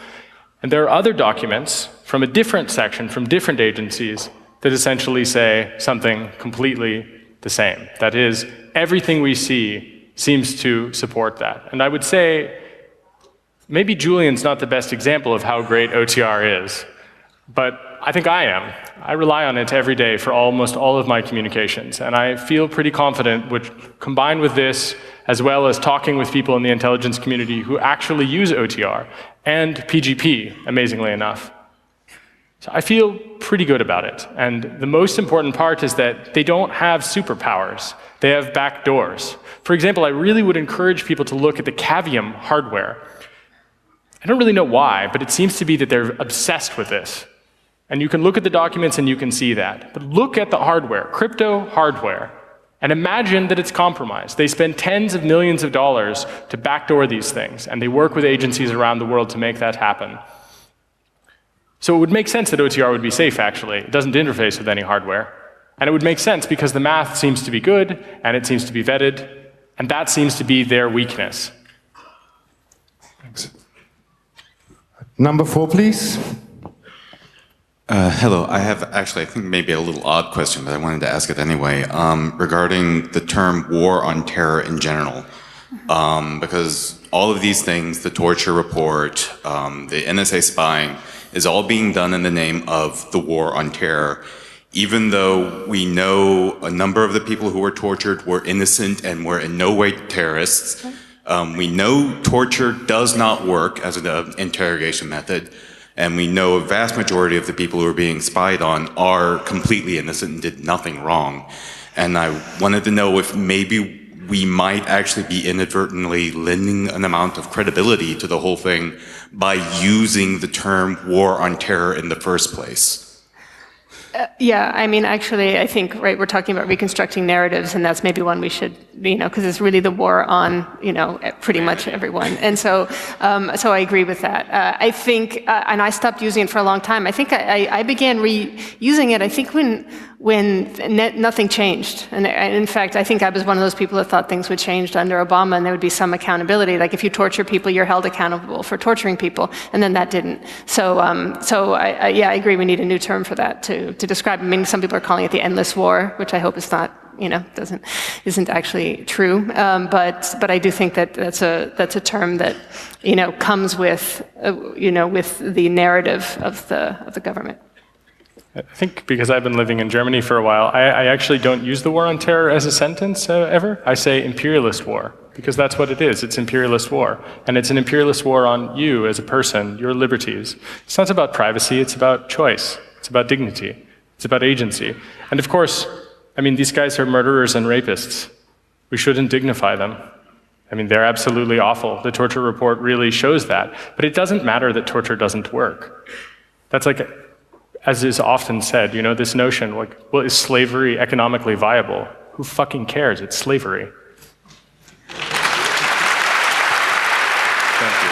And there are other documents from a different section, from different agencies, that essentially say something completely the same. That is, everything we see seems to support that. And I would say, maybe Julian's not the best example of how great OTR is, but I think I am. I rely on it every day for almost all of my communications, and I feel pretty confident, which combined with this, as well as talking with people in the intelligence community who actually use OTR, and PGP, amazingly enough. So I feel pretty good about it. And the most important part is that they don't have superpowers. They have back doors. For example, I really would encourage people to look at the Cavium hardware. I don't really know why, but it seems to be that they're obsessed with this. And you can look at the documents and you can see that. But look at the hardware, crypto hardware, and imagine that it's compromised. They spend tens of millions of dollars to backdoor these things, and they work with agencies around the world to make that happen. So it would make sense that OTR would be safe, actually. It doesn't interface with any hardware. And it would make sense because the math seems to be good, and it seems to be vetted, and that seems to be their weakness. Thanks. Number 4, please. Hello. I have actually, I think maybe a little odd question, but I wanted to ask it anyway, regarding the term war on terror in general. Because all of these things, the torture report, the NSA spying, is all being done in the name of the war on terror. Even though we know a number of the people who were tortured were innocent and were in no way terrorists, we know torture does not work as an interrogation method. And we know a vast majority of the people who are being spied on are completely innocent and did nothing wrong. And I wanted to know if maybe we might actually be inadvertently lending an amount of credibility to the whole thing by using the term war on terror in the first place. Yeah, I mean, actually, I think, right, we're talking about reconstructing narratives, and that's maybe one we should, because it's really the war on, pretty much everyone. And so I agree with that. I think, and I stopped using it for a long time. I think I began reusing it, I think, when nothing changed. And in fact, I think I was one of those people that thought things would change under Obama and there would be some accountability. Like if you torture people, you're held accountable for torturing people, and then that didn't. So I agree we need a new term for that to describe. I mean, some people are calling it the endless war, which I hope is not, isn't actually true. But I do think that that's a term that, comes with, with the narrative of the government. I think because I've been living in Germany for a while, I actually don't use the war on terror as a sentence ever. I say imperialist war, because that's what it is. It's imperialist war. And it's an imperialist war on you as a person, your liberties. It's not about privacy, it's about choice. It's about dignity. It's about agency. And of course, I mean, these guys are murderers and rapists. We shouldn't dignify them. I mean, they're absolutely awful. The torture report really shows that. But it doesn't matter that torture doesn't work. That's like, as is often said, you know, this notion, like, well, is slavery economically viable? Who fucking cares? It's slavery. Thank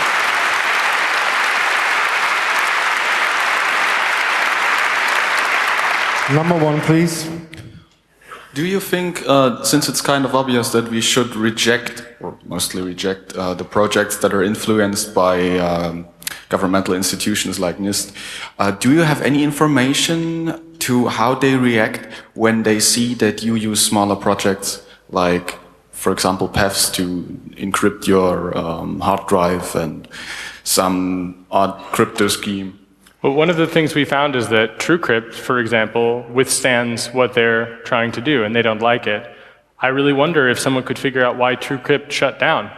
you. Number one, please. Do you think, since it's kind of obvious that we should reject, or mostly reject, the projects that are influenced by governmental institutions like NIST, do you have any information to how they react when they see that you use smaller projects like, for example, PEFs to encrypt your hard drive and some odd crypto scheme? Well, one of the things we found is that TrueCrypt, for example, withstands what they're trying to do, and they don't like it. I really wonder if someone could figure out why TrueCrypt shut down.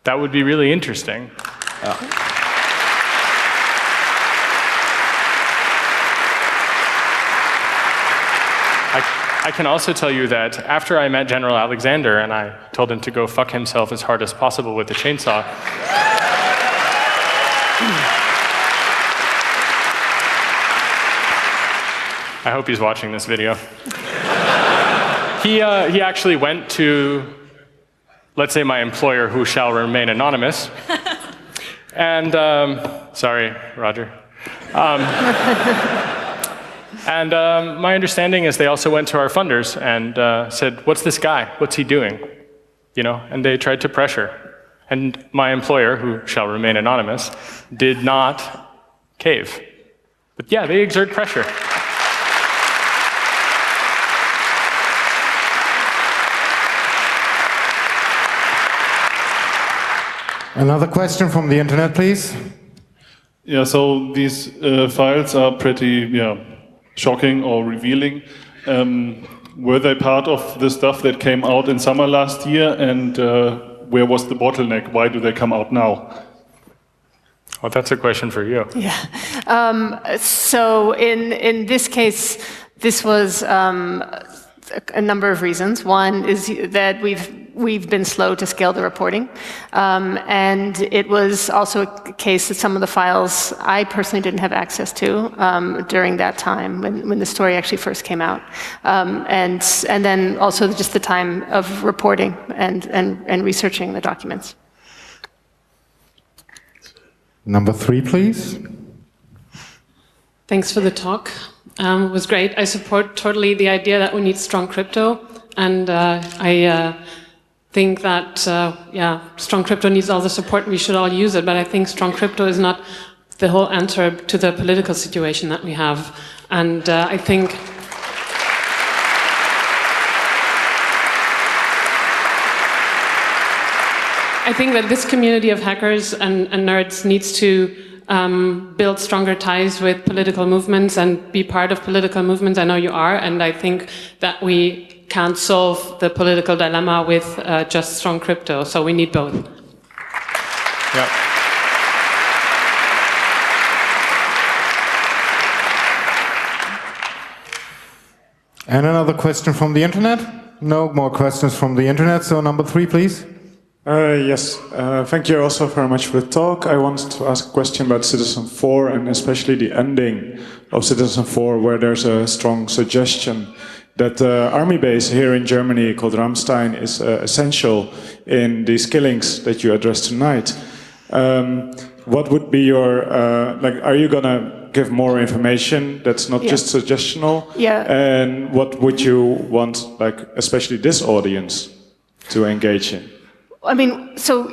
That would be really interesting. I can also tell you that after I met General Alexander and I told him to go fuck himself as hard as possible with the chainsaw, I hope he's watching this video. He actually went to, let's say, my employer, who shall remain anonymous. And, sorry, Roger. And my understanding is they also went to our funders and said, what's this guy? What's he doing? You know, and they tried to pressure. And my employer, who shall remain anonymous, did not cave. But yeah, they exert pressure. Another question from the internet, please. Yeah, so these files are pretty shocking or revealing. Were they part of the stuff that came out in summer last year, and where was the bottleneck? Why do they come out now? Well, that's a question for you. Yeah. So in this case, this was a number of reasons. One is that we've been slow to scale the reporting, and it was also a case that some of the files I personally didn't have access to during that time when the story actually first came out, and then also just the time of reporting and researching the documents. Number 3, please. Thanks for the talk. It was great. I support totally the idea that we need strong crypto, and I think that strong crypto needs all the support. We should all use it, but I think strong crypto is not the whole answer to the political situation that we have. And I think that this community of hackers and nerds needs to build stronger ties with political movements and be part of political movements. I know you are, and I think that we can't solve the political dilemma with just strong crypto, so we need both. Yeah. And another question from the internet? No more questions from the internet, so number 3, please. Yes, thank you also very much for the talk. I wanted to ask a question about Citizen 4 and especially the ending of Citizen 4, where there's a strong suggestion that the army base here in Germany called Ramstein is essential in these killings that you addressed tonight. What would be your, are you going to give more information that's not just suggestional? Yeah. And what would you want, especially this audience to engage in? I mean, so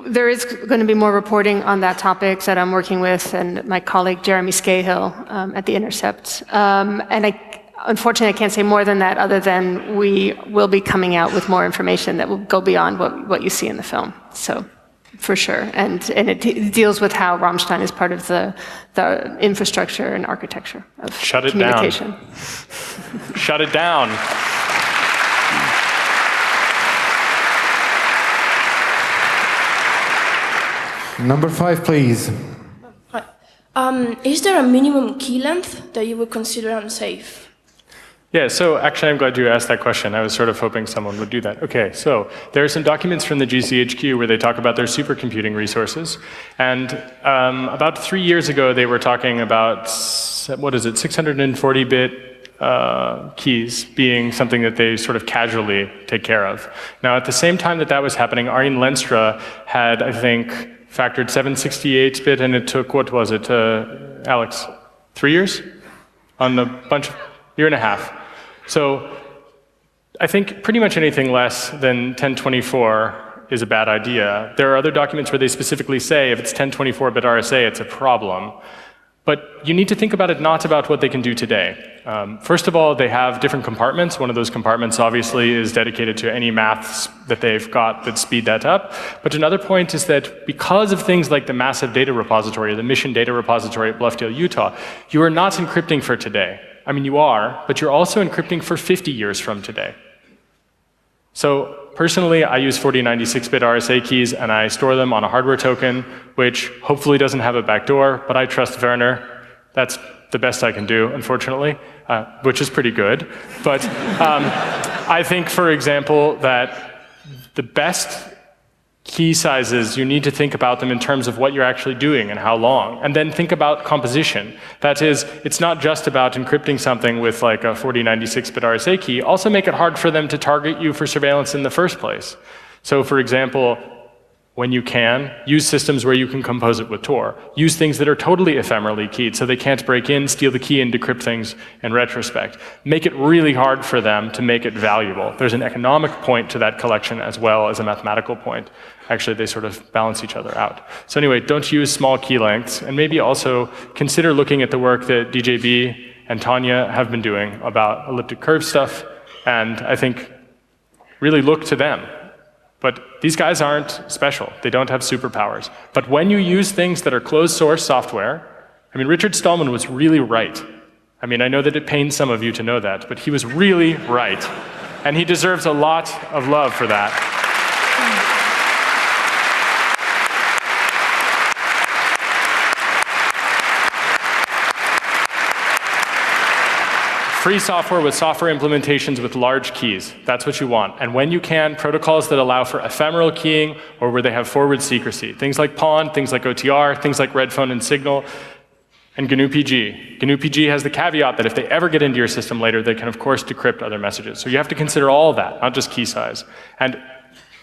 there is going to be more reporting on that topic that I'm working with and my colleague Jeremy Scahill at The Intercept. And unfortunately, I can't say more than that other than we will be coming out with more information that will go beyond what you see in the film. So, for sure. And it deals with how Ramstein is part of the infrastructure and architecture of communication. Shut it down. Number 5, please. Is there a minimum key length that you would consider unsafe? Yeah, so actually I'm glad you asked that question. I was sort of hoping someone would do that. Okay, so there are some documents from the GCHQ where they talk about their supercomputing resources. And about 3 years ago, they were talking about, 640-bit keys being something that they sort of casually take care of. Now, at the same time that that was happening, Arjen Lenstra had, I think, factored 768-bit, and it took, what was it, Alex, 3 years? On a bunch of, year and a half. So I think pretty much anything less than 1024 is a bad idea. There are other documents where they specifically say if it's 1024-bit RSA, it's a problem. But you need to think about it not about what they can do today. First of all, they have different compartments. One of those compartments obviously is dedicated to any maths that they've got that speed that up. But another point is that because of things like the massive data repository, the mission data repository at Bluffdale, Utah, you are not encrypting for today. I mean, you are, but you're also encrypting for 50 years from today. So personally, I use 4096-bit RSA keys, and I store them on a hardware token, which hopefully doesn't have a backdoor, but I trust Werner. That's the best I can do, unfortunately, which is pretty good. But I think, for example, that the best key sizes, you need to think about them in terms of what you're actually doing and how long. And then think about composition. That is, it's not just about encrypting something with like a 4096-bit RSA key. Also make it hard for them to target you for surveillance in the first place. So for example, when you can, use systems where you can compose it with Tor. Use things that are totally ephemerally keyed so they can't break in, steal the key, and decrypt things in retrospect. Make it really hard for them to make it valuable. There's an economic point to that collection as well as a mathematical point. Actually, they sort of balance each other out. So anyway, don't use small key lengths, and maybe also consider looking at the work that DJB and Tanya have been doing about elliptic curve stuff, and I think really look to them. But these guys aren't special. They don't have superpowers. But when you use things that are closed source software, I mean, Richard Stallman was really right. I mean, I know that it pains some of you to know that, but he was really right. And he deserves a lot of love for that. Free software with software implementations with large keys. That's what you want. And when you can, protocols that allow for ephemeral keying or where they have forward secrecy. Things like PON, things like OTR, things like Redphone and Signal, and GNU-PG. GNU-PG has the caveat that if they ever get into your system later, they can of course decrypt other messages. So you have to consider all of that, not just key size. And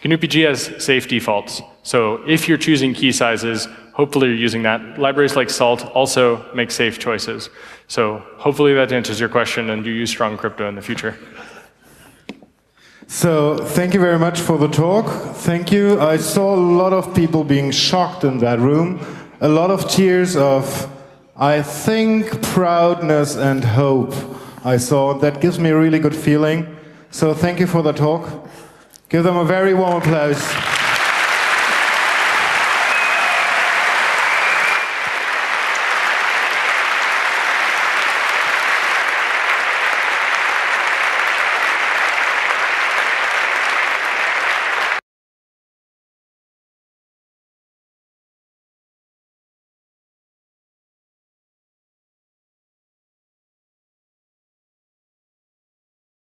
GNU-PG has safe defaults. So if you're choosing key sizes, hopefully you're using that. Libraries like SALT also make safe choices. So hopefully that answers your question and you use strong crypto in the future. So thank you very much for the talk. Thank you. I saw a lot of people being shocked in that room. A lot of tears of, I think, proudness and hope I saw. That gives me a really good feeling. So thank you for the talk. Give them a very warm applause.